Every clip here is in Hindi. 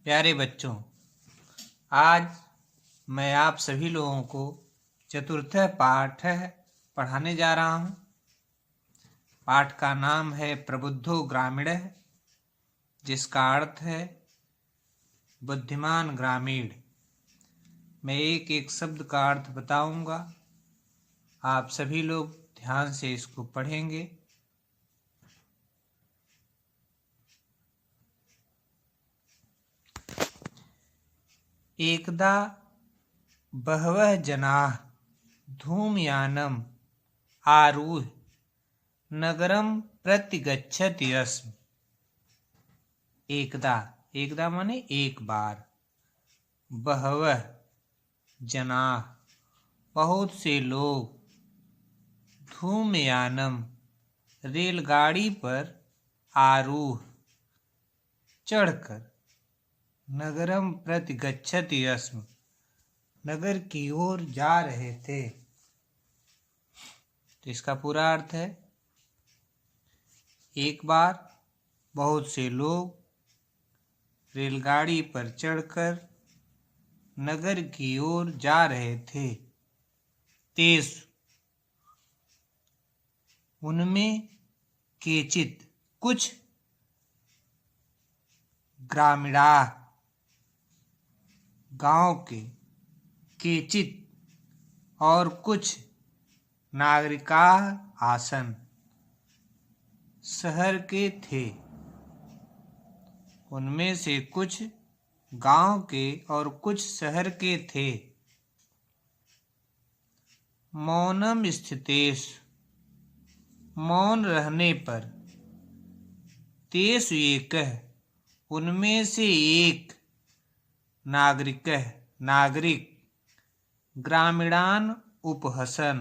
प्यारे बच्चों, आज मैं आप सभी लोगों को चतुर्थ पाठ पढ़ाने जा रहा हूँ। पाठ का नाम है प्रबुद्धो ग्रामीण, जिसका अर्थ है बुद्धिमान ग्रामीण। मैं एक एक शब्द का अर्थ बताऊंगा। आप सभी लोग ध्यान से इसको पढ़ेंगे। एकदा बहवः जनाः धूमयानम् आरुह्य नगरं प्रतिगच्छति स्म। एकदा माने एक बार, बहवः जनाः बहुत से लोग, धूमयानम रेलगाड़ी पर, आरूह चढ़कर, नगरम प्रतिगच्छति स्म नगर की ओर जा रहे थे। तो इसका पूरा अर्थ है, एक बार बहुत से लोग रेलगाड़ी पर चढ़कर नगर की ओर जा रहे थे। तेषु उनमें केचित् कुछ, ग्रामीणाः गांव के, केचित् और कुछ, नागरिकाः आसन शहर के थे। उनमें से कुछ गांव के और कुछ शहर के थे। मौनम स्थितेषु मौन रहने पर, तेषु एकः उनमें से एक, नागरिक ग्रामीणान उपहसन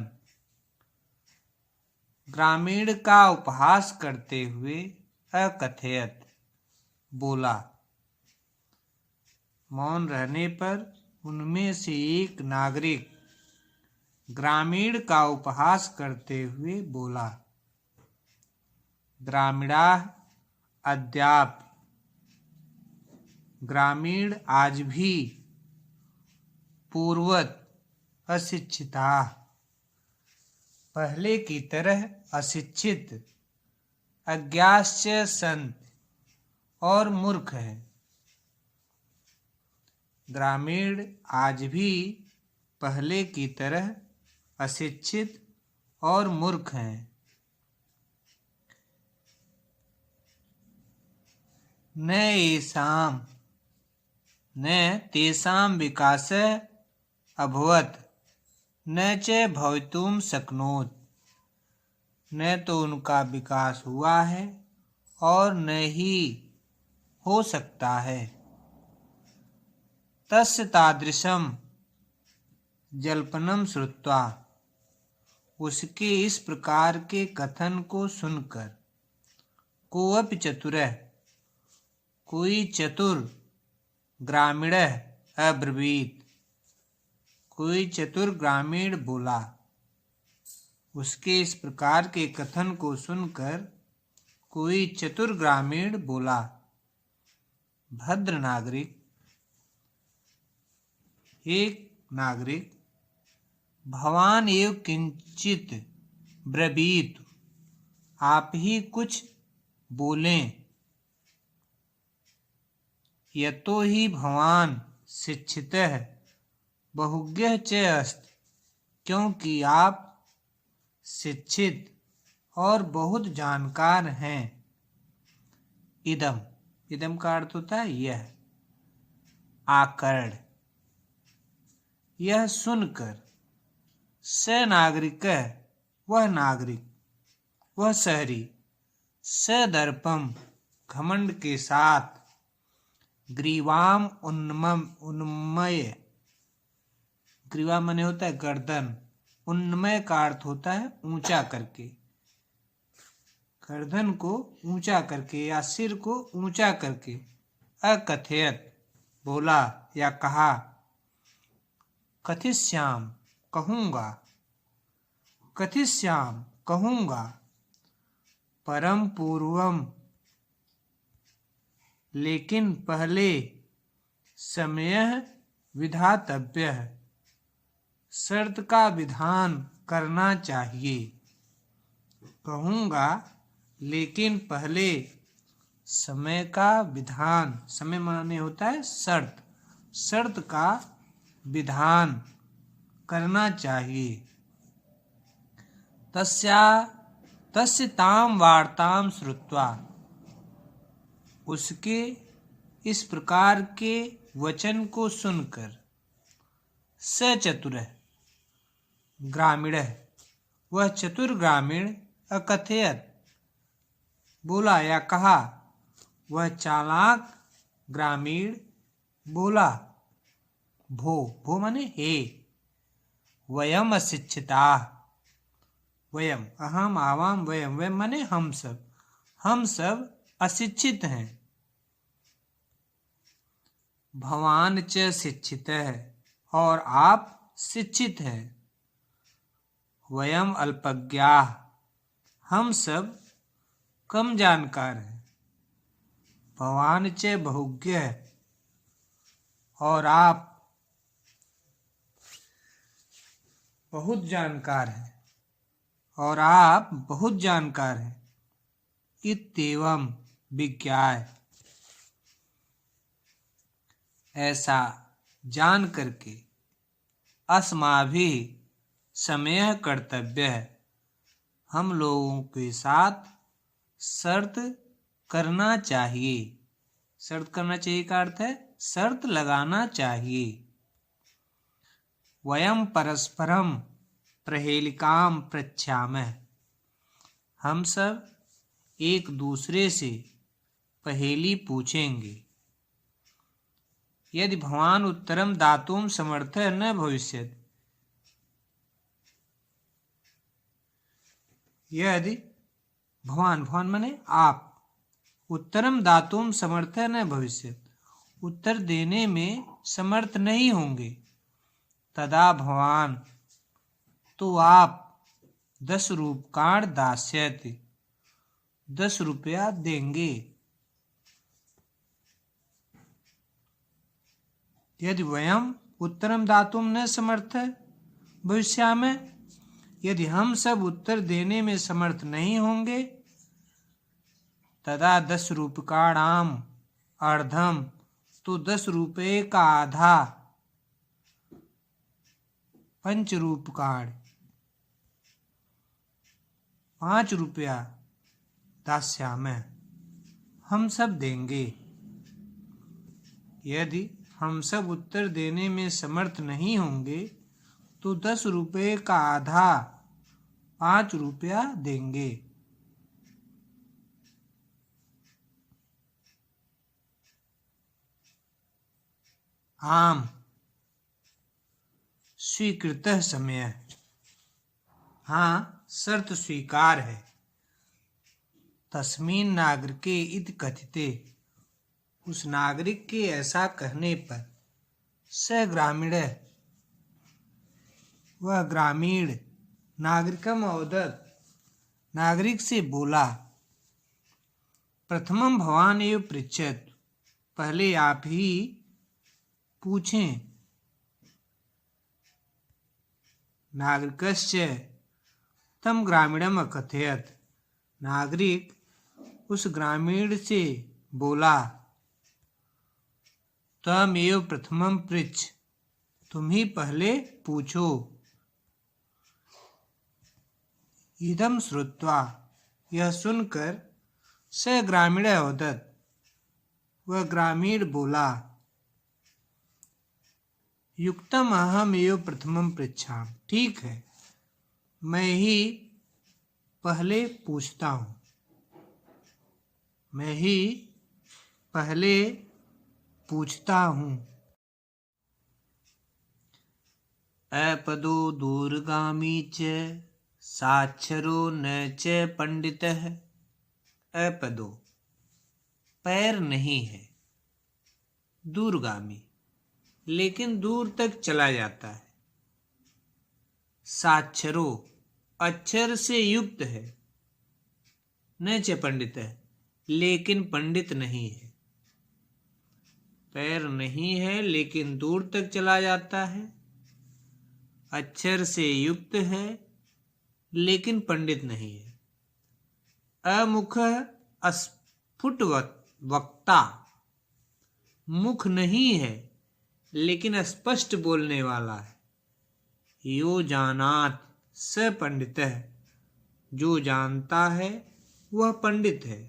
ग्रामीण का उपहास करते हुए अकथयत बोला। मौन रहने पर उनमें से एक नागरिक ग्रामीण का उपहास करते हुए बोला। ग्रामीणाः अद्यापि ग्रामीण आज भी, पूर्ववत् अशिक्षिताः पहले की तरह अशिक्षित, अज्ञाश्च सन्ति और मूर्ख है। ग्रामीण आज भी पहले की तरह अशिक्षित और मूर्ख हैं। न तेषां विकासः अभवत् न च भवितुं शक्नोति। न तो उनका विकास हुआ है और न ही हो सकता है। तस्य तादृशं जल्पनं श्रुत्वा उसके इस प्रकार के कथन को सुनकर, कोऽपि चतुरः कोई चतुर, ग्रामीणः अब्रवीत् कोई चतुर ग्रामीण बोला। उसके इस प्रकार के कथन को सुनकर कोई चतुर ग्रामीण बोला। भद्र नागरिक, एक नागरिक, भवान एव किंचित ब्रवीतु आप ही कुछ बोलें। यतो हि भवान शिक्षितः बहुज्ञः च अस्ति क्योंकि आप शिक्षित और बहुत जानकार हैं। इदम का अर्थ होता है यह, आकर्ण, यह सुनकर, स नागरिकः वह नागरिक, वह शहरी, सदर्पम घमंड के साथ, ग्रीवाम उन्मय, ग्रीवा माने होता है गर्दन, उन्मय का अर्थ होता है ऊंचा करके, गर्दन को ऊंचा करके या सिर को ऊंचा करके, अकथयत बोला या कहा। कथिष्याम कहूँगा, कथिष्याम कहूँगा, परम पूर्वम लेकिन पहले, समय विधातव्य, शर्त का विधान करना चाहिए। कहूँगा लेकिन पहले समय का विधान, समय माने होता है शर्त, शर्त का विधान करना चाहिए। तस्य ताम वार्ताम श्रुत्वा, उसके इस प्रकार के वचन को सुनकर, स चतुरः ग्रामीणः, वह चतुर ग्रामीण, अकथयत बोला या कहा, वह चालाक ग्रामीण बोला, भो माने हे, वयम अशिक्षिताः, वयम अहम आवाम वयम, वयम माने हम सब अशिक्षित हैं। भवान च शिक्षितः, और आप शिक्षित हैं। वयम अल्पज्ञाः, हम सब कम जानकार हैं। भवान च बहुज्ञः, और आप बहुत जानकार हैं, और आप बहुत जानकार हैं। इत्येवं विज्ञाय, ऐसा जान करके, अस्माभिः समयः कर्तव्य है, हम लोगों के साथ शर्त करना चाहिए। शर्त करना चाहिए का अर्थ है शर्त लगाना चाहिए। वयम परस्परम प्रहेलिकाम पृच्छामः, हम सब एक दूसरे से पहेली पूछेंगे। यदि भवान उत्तरम दातुं समर्थः न भविष्यति, यदि भवान माने आप, उत्तरम दातुं समर्थः न भविष्यति, उत्तर देने में समर्थ नहीं होंगे, तदा भवान, तो आप 10 रूप्यकाणि दास्यति, 10 रुपया देंगे। यदि वयम उत्तरम दातुं न समर्थ भविष्यामः, यदि हम सब उत्तर देने में समर्थ नहीं होंगे, तदा 10 रूप्यकाणाम अर्धम, तो 10 रुपये का आधा, 5 रूप्यकाणि, 5 रुपया दास्यामः, हम सब देंगे। यदि हम सब उत्तर देने में समर्थ नहीं होंगे, तो 10 रुपये का आधा, 5 रुपया देंगे। आम स्वीकृतः समयः, हाँ शर्त स्वीकार है। तस्मिन् नागरिके इति कथिते, उस नागरिक के ऐसा कहने पर, स ग्रामीणः, वह ग्रामीण, नागरिकम अवदत्, नागरिक से बोला, प्रथमं भवान एव पृच्छत, पहले आप ही पूछें। नागरिकश्च तम ग्रामीणम अकथयत, नागरिक उस ग्रामीण से बोला, तम एव प्रथमं पृच्छ, तुम ही पहले पूछो। इदं श्रुत्वा, यह सुनकर, स ग्रामीणः अवदत्, वह ग्रामीण बोला, युक्तम अहम एव प्रथमं पृच्छामि, ठीक है मैं ही पहले पूछता हूँ, मैं ही पहले पूछता हूँ। अपदो दूरगामी च साक्षरो न च पंडितः, अपदो पैर नहीं है, दूरगामी लेकिन दूर तक चला जाता है, साक्षरो अक्षर से युक्त है, न च पंडित है लेकिन पंडित नहीं है। पैर नहीं है लेकिन दूर तक चला जाता है। अक्षर से युक्त है लेकिन पंडित नहीं है। अमुख अस्फुट वक्ता, मुख नहीं है लेकिन स्पष्ट बोलने वाला है। यो जानात स पंडित है, जो जानता है वह पंडित है।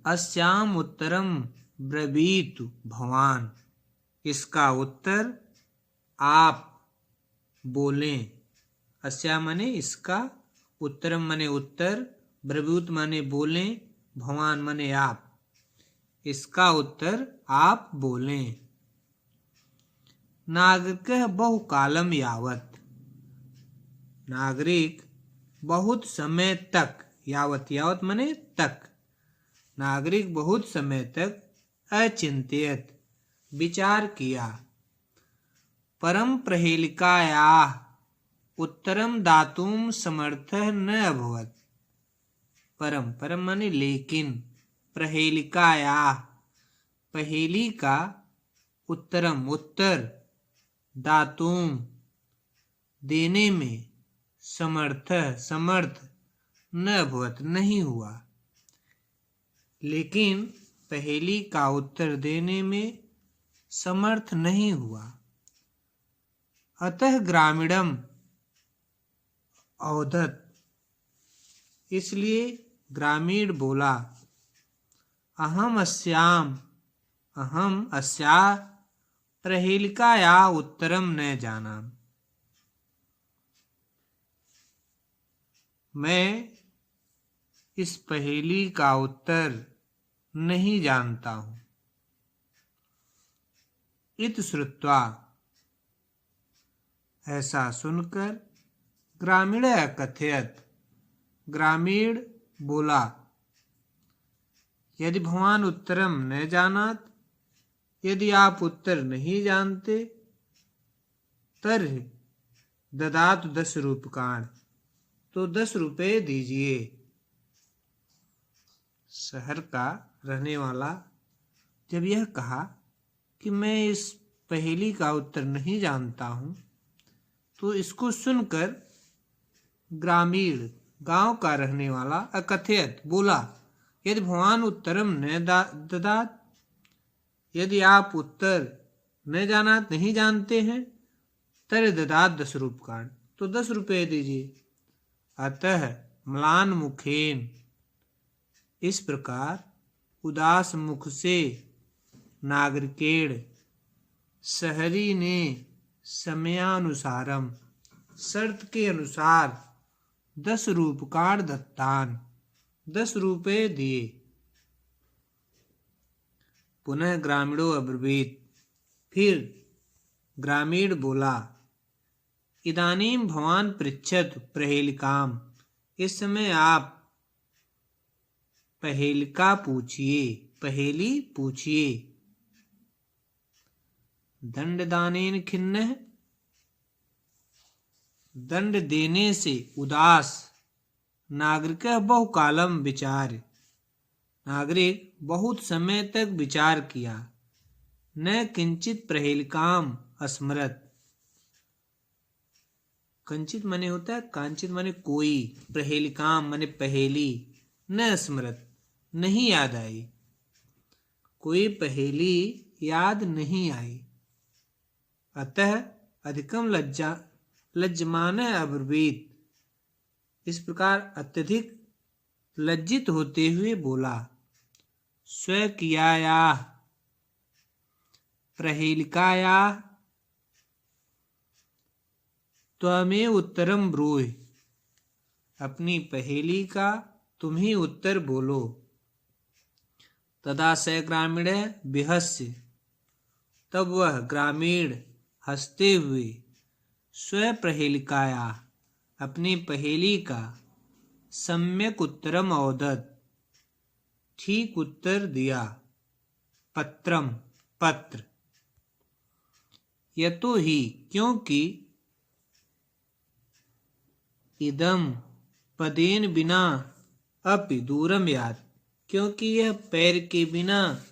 अस्याम उत्तरम ब्रवीतु भवान, इसका उत्तर आप बोलें। अस्या माने इसका, उत्तरम माने उत्तर, ब्रवीत माने बोलें, भवान माने आप, इसका उत्तर आप बोलें। नागरिक बहुकालम यावत, नागरिक बहुत समय तक, यावत यावत माने तक, नागरिक बहुत समय तक अचिंत्यत विचार किया। परम प्रहेलिकायाः उत्तरम दातुम समर्थः न अभवत्। परम, परम माने लेकिन, प्रहेलिकायाः पहेली का, उत्तरम उत्तर, दातुम देने में, समर्थ न अभवत् नहीं हुआ। लेकिन पहेली का उत्तर देने में समर्थ नहीं हुआ। अतः ग्रामीणम अवदत्, इसलिए ग्रामीण बोला। अहम अस्या प्रहेलिकाया उत्तरम न जानामि, मैं इस पहेली का उत्तर नहीं जानता हूँ। इत श्रुत्वा, ऐसा सुनकर, ग्रामीण अकथयत, ग्रामीण बोला। यदि भवान उत्तरम न जानात, यदि आप उत्तर नहीं जानते, तर्हि ददातु 10 रूप्यकाणि, तो 10 रुपये दीजिए। शहर का रहने वाला जब यह कहा कि मैं इस पहेली का उत्तर नहीं जानता हूँ, तो इसको सुनकर ग्रामीण, गांव का रहने वाला, अकथयत बोला, यदि भवान उत्तरम न ददात, यदि आप उत्तर न जानात, नहीं जानते हैं, तर्हि ददात 10 रूप्यकाणि, तो 10 रुपये दीजिए। अतः म्लान मुखेन, इस प्रकार उदास मुख से नागरिकेण, शहरी ने समयानुसारम, शर्त के अनुसार 10 रूप्यकाणि दत्तान, 10 रुपये दिए। पुनः ग्रामीणो अब्रवीत, फिर ग्रामीण बोला। इदानीं भवान पृच्छतु प्रहेलिकाम, इस समय आप पहेलिका पूछिए, पहेली पूछिए। दंडदानेन खिन्नः, दंड देने से उदास, नागरिक बहुकालम विचार, नागरिक बहुत समय तक विचार किया। न किंचित प्रहेलिकाम अस्मरत, कंचित माने होता है कांचित माने कोई, प्रहेलिकाम माने पहेली, न स्मृत नहीं याद आई, कोई पहेली याद नहीं आई। अतः अधिकम लज्जमान अब्रवीत, इस प्रकार अत्यधिक लज्जित होते हुए बोला। स्वकीयाया प्रहेलिकाया त्वमेव उत्तरम ब्रूहि, अपनी पहेली का तुम ही उत्तर बोलो। तदा स ग्रामीण बिहस्य, तब वह ग्रामीण हंसते हुए स्वप्रहेलिकाया, अपनी पहेली का सम्यक उत्तरम अवदत्, ठीक उत्तर दिया। पत्रम, पत्र, यतो ही, क्योंकि, इदम पदेन बिना अपि दूरम यात, क्योंकि यह पैर के बिना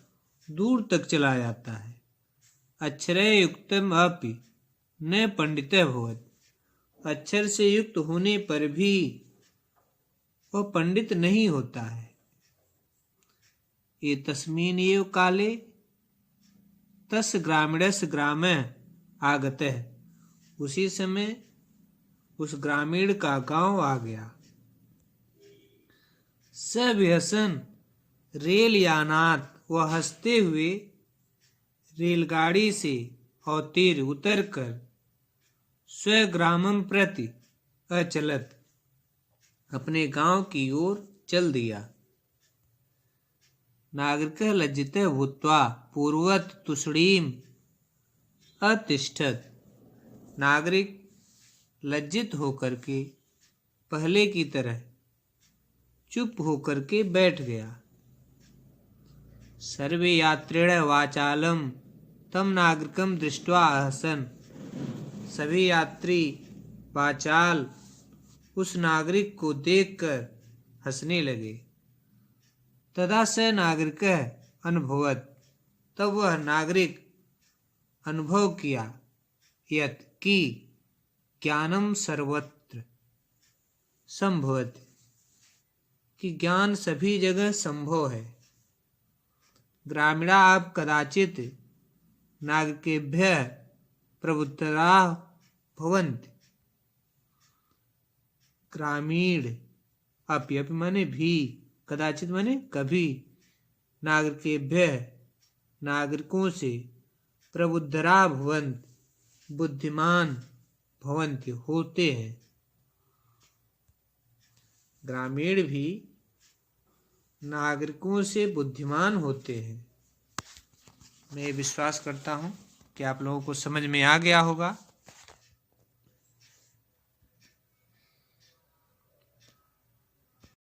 दूर तक चला जाता है। अक्षरे युक्तम अपि न पंडितः भवति। अक्षर से युक्त होने पर भी वह पंडित नहीं होता है। ये तस्मीन एव काले तस ग्रामीणस ग्रामे आगतः। उसी समय उस ग्रामीण का गांव आ गया। सविहसन रेल यानात, वह हंसते हुए रेलगाड़ी से अवतीर उतरकर स्वग्रामं प्रति अचलत, अपने गांव की ओर चल दिया। नागरिकः लज्जितः भूत्वा पूर्ववत् तुषडीम् अतिष्ठत्। नागरिक लज्जित होकर के पहले की तरह चुप होकर के बैठ गया। सर्वे यात्रिणः वाचालं तम नागरिकं दृष्ट्वा अहसन्। सभी यात्री वाचाल उस नागरिक को देखकर हंसने लगे। तदा स नागरिकः अनुभवत्, तब वह नागरिक अनुभव किया यत् कि ज्ञानम सर्वत्र संभवति, कि ज्ञान सभी जगह संभव है। ग्रामीणा अब कदाचित नागरिकेभ्यः प्रबुद्धराः भवन्ति। ग्रामीण अपि माने भी, कदाचित माने कभी, नागरिकेभ्यः नागरिकों से, प्रबुद्धरा भवन्ति बुद्धिमान भवन्ति होते हैं। ग्रामीण भी नागरिकों से बुद्धिमान होते हैं। मैं विश्वास करता हूँ कि आप लोगों को समझ में आ गया होगा।